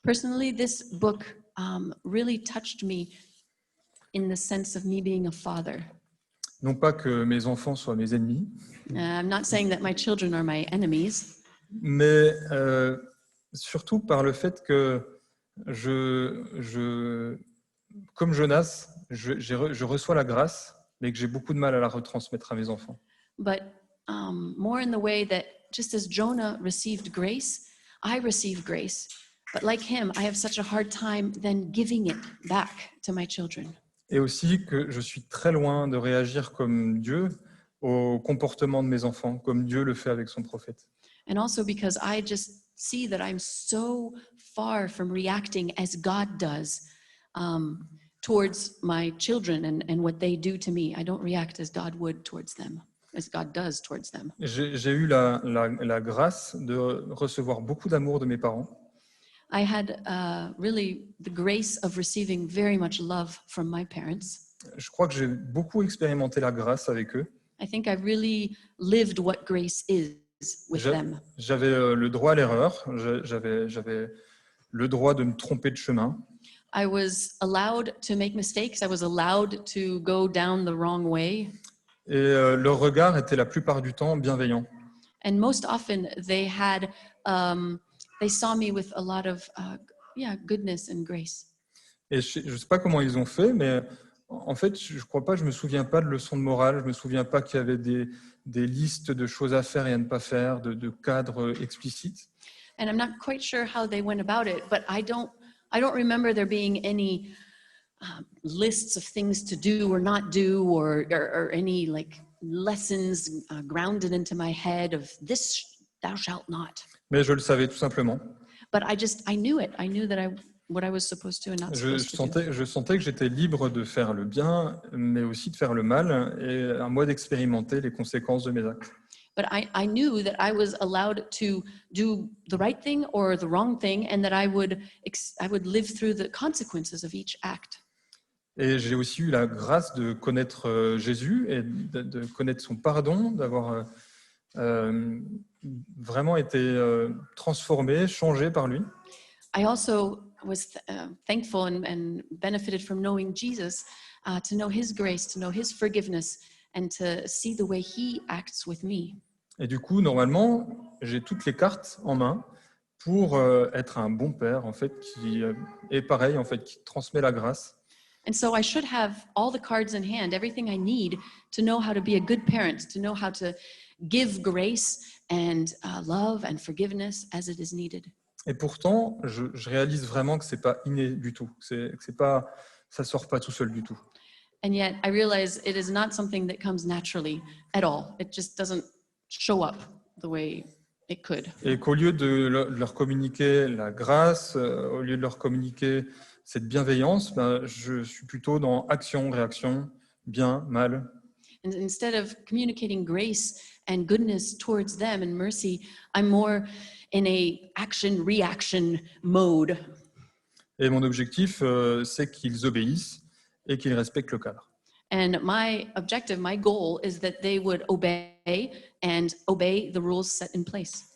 Personally, this book really touched me in the sense of me being a father. Non pas que mes enfants soient mes ennemis, I'm not saying that my children are my enemies, mais surtout par le fait que comme Jonas, je reçois la grâce, mais que j'ai beaucoup de mal à la retransmettre à mes enfants. but more in the way that just as Jonah received grace, I receive grace. But like him, I have such a hard time then giving it back to my children. Et aussi que je suis très loin de réagir comme Dieu au comportement de mes enfants, comme Dieu le fait avec son prophète. And also because I just see that I'm so far from reacting as God does towards my children and what they do to me. I don't react as God would towards them, as God does towards them. J'ai eu la grâce de recevoir beaucoup d'amour de mes parents. I had really the grace of receiving very much love from my parents. Je crois que j'ai beaucoup expérimenté la grâce avec eux. I think I really lived what grace is with them. J'avais le droit à l'erreur, j'avais le droit de me tromper de chemin. I was allowed to make mistakes. I was allowed to go down the wrong way. Et leur regard était la plupart du temps bienveillant. And most often they had, they saw me with a lot of, goodness and grace. Et je ne sais pas comment ils ont fait, mais en fait, je crois pas, je me souviens pas de leçons de morale, je me souviens pas qu'il y avait des listes de choses à faire et à ne pas faire, de cadres explicites. And I'm not quite sure how they went about it, but I don't remember there being any lists of things to do or not do, or any like lessons grounded into my head of this thou shalt not. Mais je le savais tout simplement. But I knew it. I knew that what I was supposed to and not supposed to do. Je sentais que j'étais libre de faire le bien, mais aussi de faire le mal, et à moi d'expérimenter les conséquences de mes actes. But I knew that I was allowed to do the right thing or the wrong thing, and that I would live through the consequences of each act. Et j'ai aussi eu la grâce de connaître Jésus et de connaître son pardon, d'avoir vraiment été transformé, changé par lui. I also was thankful and benefited from knowing Jesus, to know his grace, to know his forgiveness, and to see the way he acts with me. Et du coup, normalement, j'ai toutes les cartes en main pour être un bon père, en fait, qui est pareil, en fait, qui transmet la grâce. And so I should have all the cards in hand, everything I need to know how to be a good parent, to know how to give grace and love and forgiveness as it is needed. Et pourtant, je réalise vraiment que c'est pas inné du tout, que c'est pas, ça sort pas tout seul du tout. And yet I realize it is not something that comes naturally at all. It just doesn't show up the way it could. Et qu'au lieu de leur communiquer la grâce, au lieu de leur communiquer cette bienveillance, je suis plutôt dans action, réaction, bien, mal. And instead of communicating grace and goodness towards them and mercy, I'm more in a action-reaction mode. Et mon objectif, c'est qu'ils obéissent et qu'ils respectent le cadre. And my objective, my goal is that they would obey the rules set in place.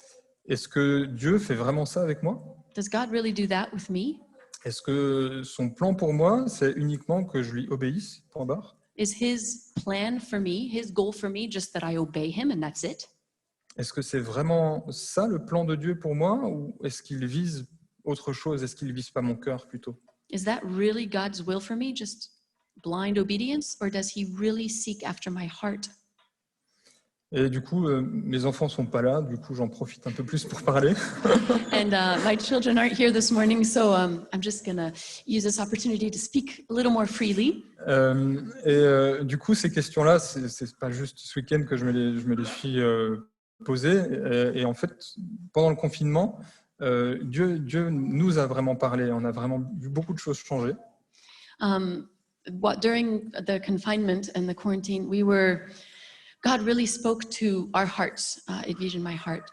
Est-ce que Dieu fait vraiment ça avec moi? Does God really do that with me? Est-ce que son plan pour moi, c'est uniquement que je lui obéisse, point barre? Is his plan for me, his goal for me, just that I obey him and that's it? Est-ce que c'est vraiment ça le plan de Dieu pour moi, ou est-ce qu'il vise autre chose? Est-ce qu'il ne vise pas mon cœur plutôt? Is that really God's will for me, just blind obedience, or does he really seek after my heart? Et du coup, mes enfants sont pas là, du coup j'en profite un peu plus pour parler. And my children aren't here this morning, so I'm just gonna use this opportunity to speak a little more freely. Du coup, ces questions-là, c'est pas juste ce week-end que je me les suis posées. Et en fait, pendant le confinement, Dieu nous a vraiment parlé. On a vraiment vu beaucoup de choses changer. During the confinement and the quarantine, God really spoke to our hearts. It visioned my heart.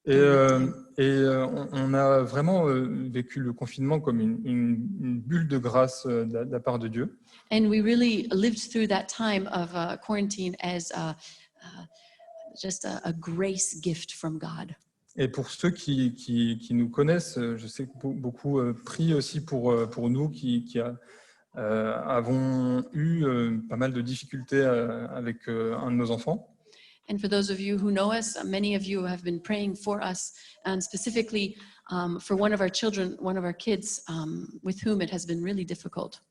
On a vraiment vécu le confinement comme une bulle de grâce de la part de Dieu. And we really lived through that time of quarantine as just a grace gift from God. Et pour ceux qui nous connaissent, je sais que beaucoup prient aussi pour nous qui avons eu pas mal de difficultés avec un de nos enfants. And for those of you who know us, many of you have been praying for us, and specifically for one of our children, one of our kids, with whom it has been really difficult.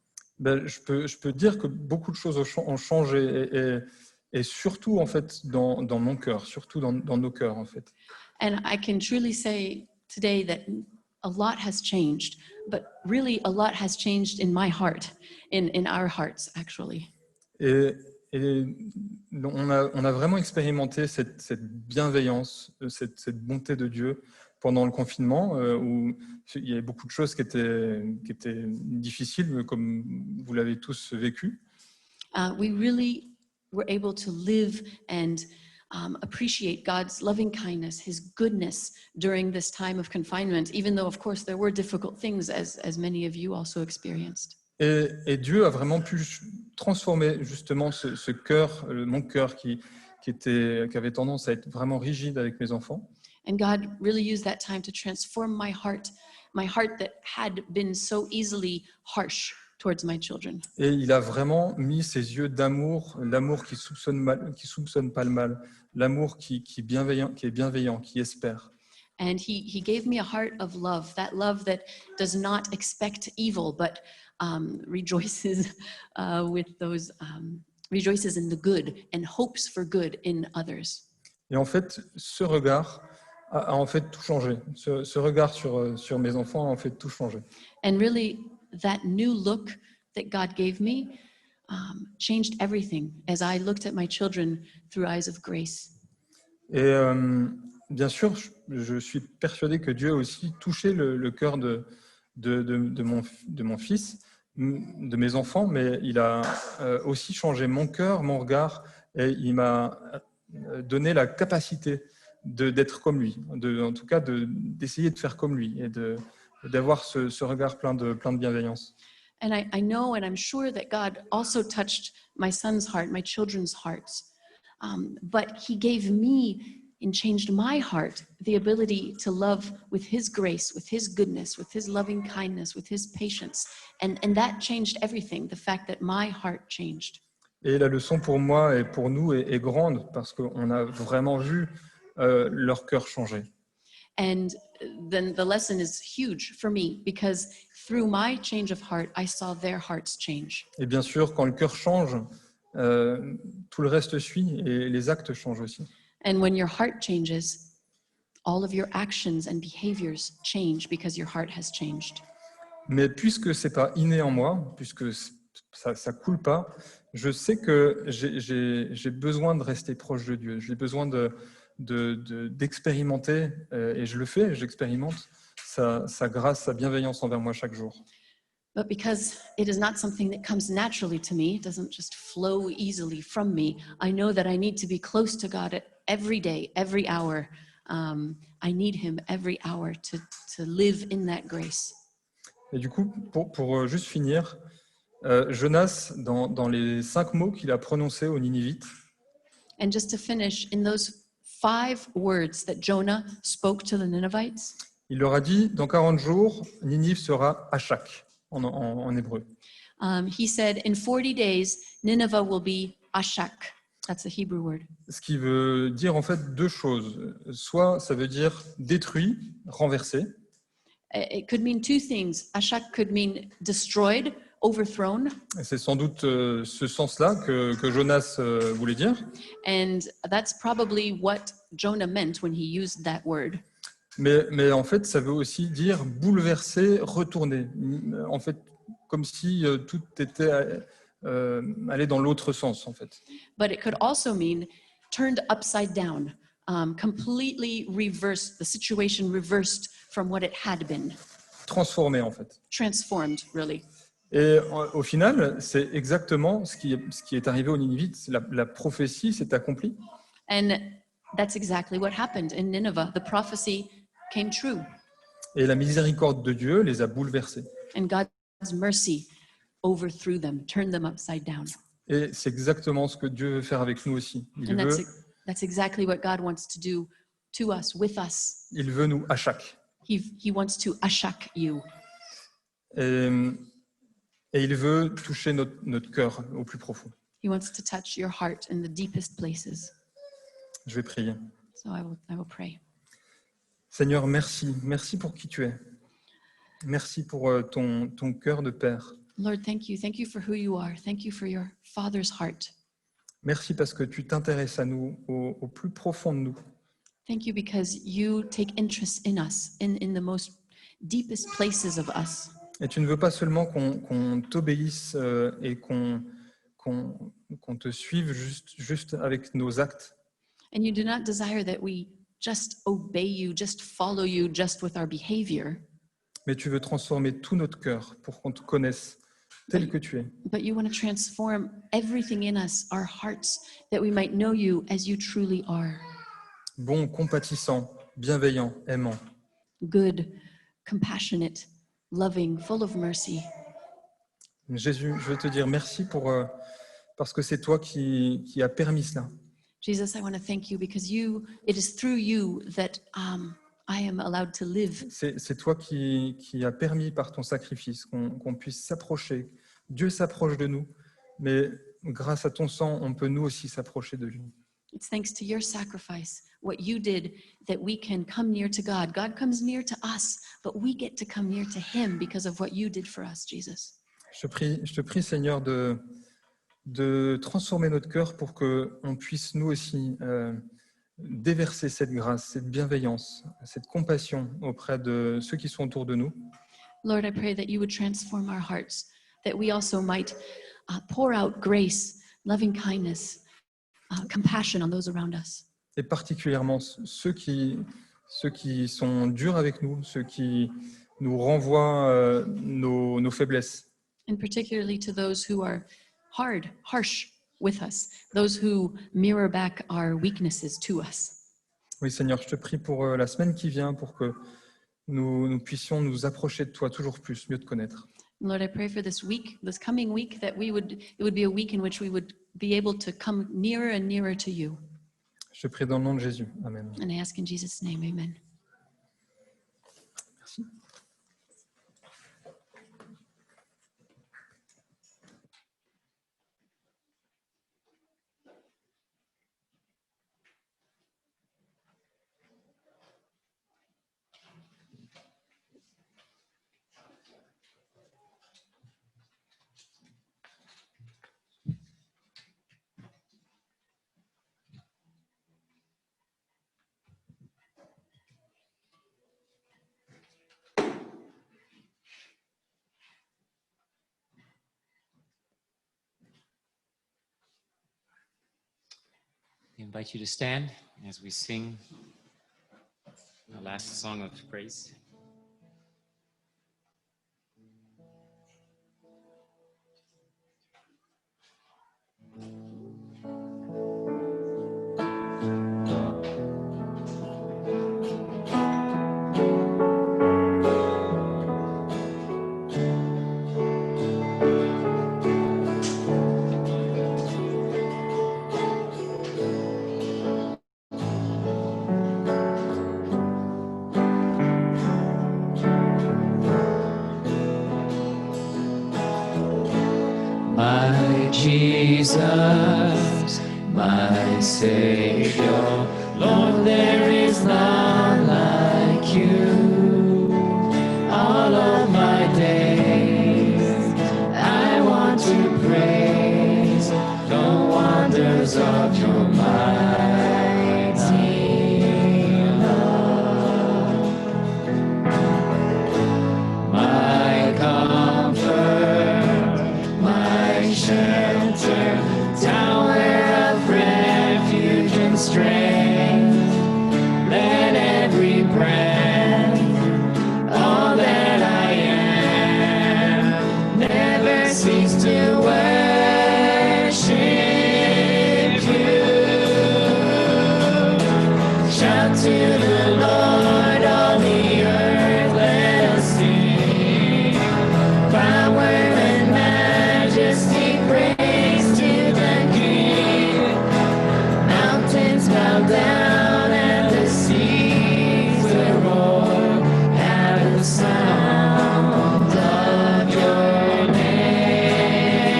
Je peux dire que beaucoup de choses ont changé et surtout en fait dans mon cœur, surtout dans nos cœurs en fait. And I can truly say today that a lot has changed, but really a lot has changed in my heart, in our hearts actually. Et on a vraiment expérimenté cette bienveillance, cette bonté de Dieu pendant le confinement, où il y avait beaucoup de choses qui étaient difficiles, comme vous l'avez tous vécu. We really were able to live and appreciate God's loving kindness, His goodness during this time of confinement, even though, of course, there were difficult things, as many of you also experienced. Et Dieu a vraiment pu transformer justement ce cœur, mon cœur qui avait tendance à être vraiment rigide avec mes enfants. And God really used that time to transform my heart that had been so easily harsh towards my children. Et il a vraiment mis ses yeux d'amour, l'amour qui soupçonne pas le mal, l'amour qui est bienveillant, qui espère. And he gave me a heart of love that does not expect evil, but rejoices rejoices in the good and hopes for good in others. Et en fait, ce regard a en fait tout changé. Ce regard sur mes enfants a en fait tout changé. And really, that new look that God gave me changed everything as I looked at my children through eyes of grace. Et bien sûr, je suis persuadé que Dieu a aussi touché le cœur de mon fils, de mes enfants, mais il a aussi changé mon cœur, mon regard, et il m'a donné la capacité d'être comme lui, en tout cas d'essayer de faire comme lui et d'avoir ce regard plein de bienveillance. And I know and I'm sure that God also touched my son's heart, my children's hearts. But he gave me and changed my heart the ability to love with his grace, with his goodness, with his loving kindness, with his patience. And that changed everything, the fact that my heart changed. Et la leçon pour moi et pour nous est grande parce qu'on a vraiment vu leur cœur changer. And then the lesson is huge for me because through my change of heart, I saw their hearts change. Et bien sûr, quand le cœur change, tout le reste suit et les actes changent aussi. And when your heart changes, all of your actions and behaviors change because your heart has changed. Mais puisque c'est pas inné en moi, puisque ça coule pas, je sais que j'ai besoin de rester proche de Dieu. J'ai besoin d'expérimenter, et je le fais, j'expérimente sa grâce, sa bienveillance envers moi chaque jour. But because it is not something that comes naturally to me, it doesn't just flow easily from me, I know that I need to be close to God every day, every hour. I need Him every hour to live in that grace. Et du coup, pour juste finir, Jonas, dans les 5 mots qu'il a prononcés aux Ninivites, And just to finish, in those 5 words that Jonah spoke to the Ninevites, il leur a dit, dans 40 jours, Ninive sera Achak, en hébreu. he said, in 40 days, Nineveh will be Ashak. That's a Hebrew word. Ce qui veut dire en fait 2 choses. Soit ça veut dire détruit, renversé, It could mean 2 things. Ashak could mean destroyed, overthrown, et c'est sans doute ce sens-là que Jonas voulait dire. and that's probably what Jonah meant when he used that word. Mais en fait, ça veut aussi dire bouleverser, retourner. En fait, comme si tout était allé dans l'autre sens, en fait. But it could also mean turned upside down, completely reversed, the situation reversed from what it had been, Transformer, en fait. transformed, really. Et au final, c'est exactement ce qui est arrivé aux Ninivites. La prophétie s'est accomplie. And that's exactly what happened in Nineveh. The prophecy came true, Et la miséricorde de Dieu les a bouleversés. and God's mercy overthrew them, turned them upside down. Et c'est exactement ce que Dieu veut faire avec nous aussi. And that's exactly what God wants to do to us, with us. Il veut nous Achak. He wants to ashak you. Et il veut toucher notre cœur au plus profond. He wants to touch your heart in the deepest places. Je vais prier. So I will pray. Seigneur, merci. Merci pour qui tu es. Merci pour ton cœur de père. Lord, thank you. Thank you for who you are. Thank you for your Father's heart. Merci parce que tu t'intéresses à nous, au plus profond de nous. Thank you because you take interest in us, in the most deepest places of us. Et tu ne veux pas seulement qu'on t'obéisse et qu'on te suive juste avec nos actes, And you do not desire that we just obey you, just follow you, just with our behavior, mais tu veux transformer tout notre cœur pour qu'on te connaisse tel que tu es. but you want to transform everything in us, our hearts, that we might know you as you truly are. Bon, compatissant, bienveillant, aimant. Good, compassionate, loving, full of mercy. Jésus, je veux te dire merci parce que c'est toi qui as permis cela. Jesus, I want to thank you because it is through you that I am allowed to live. C'est toi qui as permis par ton sacrifice qu'on puisse s'approcher. Dieu s'approche de nous, mais grâce à ton sang, on peut nous aussi s'approcher de lui. It's thanks to your sacrifice, what you did, that we can come near to God. God comes near to us, but we get to come near to him because of what you did for us, Jesus. Je te prie, Seigneur, de transformer notre cœur pour qu'on puisse nous aussi déverser cette grâce, cette bienveillance, cette compassion auprès de ceux qui sont autour de nous. Lord, I pray that you would transform our hearts, that we also might pour out grace, loving kindness, compassion on those around us. Et particulièrement ceux qui sont durs avec nous, ceux qui nous renvoient nos faiblesses. And particularly to those who are harsh with us, those who mirror back our weaknesses to us. Oui, Seigneur, je te prie pour la semaine qui vient, pour que nous puissions nous approcher de toi toujours plus, mieux te connaître. Lord, I pray for this coming week, that it would be a week in which we would be able to come nearer and nearer to you. Je te prie dans le nom de Jésus. Amen. And I ask in Jesus' name, amen. Merci. I invite you to stand as we sing the last song of praise. My Jesus, my Savior, Lord, there is none like you. All of my days, I want to praise the wonders of your mighty love. My comfort, my shelter, tower of refuge and strength. Let every breath, all that I am, never cease to worship you. Shout to the Lord, all the earth, let us sing. Power and majesty, praise to the King. Mountains bow down and the seas will roar at the sound of your name.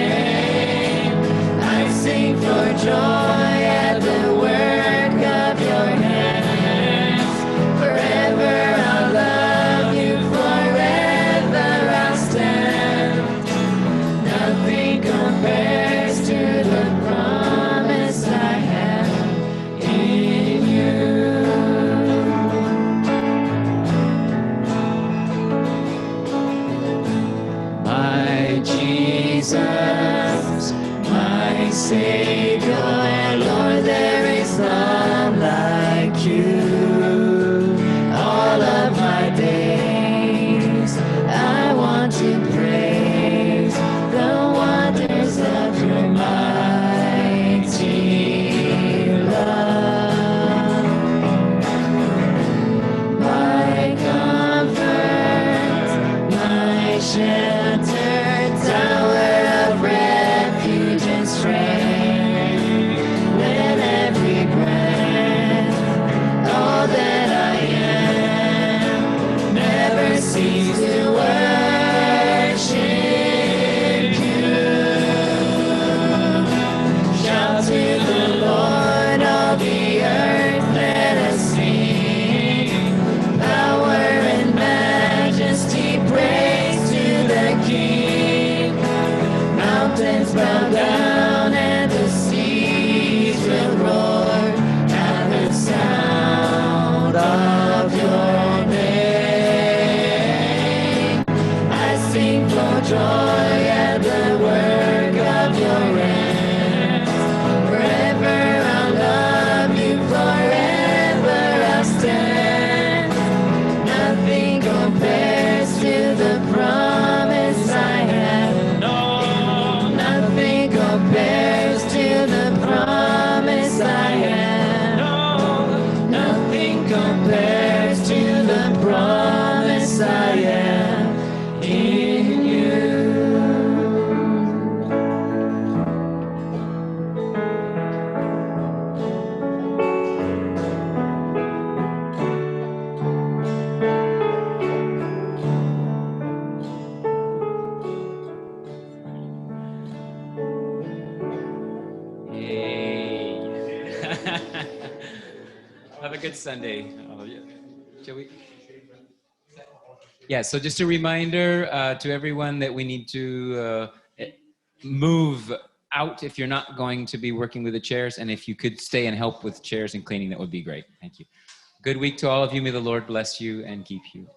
I sing for joy at the work of your hands. Have a good Sunday, all of you. Shall we? Yeah, so just a reminder to everyone that we need to move out if you're not going to be working with the chairs. And if you could stay and help with chairs and cleaning, that would be great. Thank you. Good week to all of you. May the Lord bless you and keep you.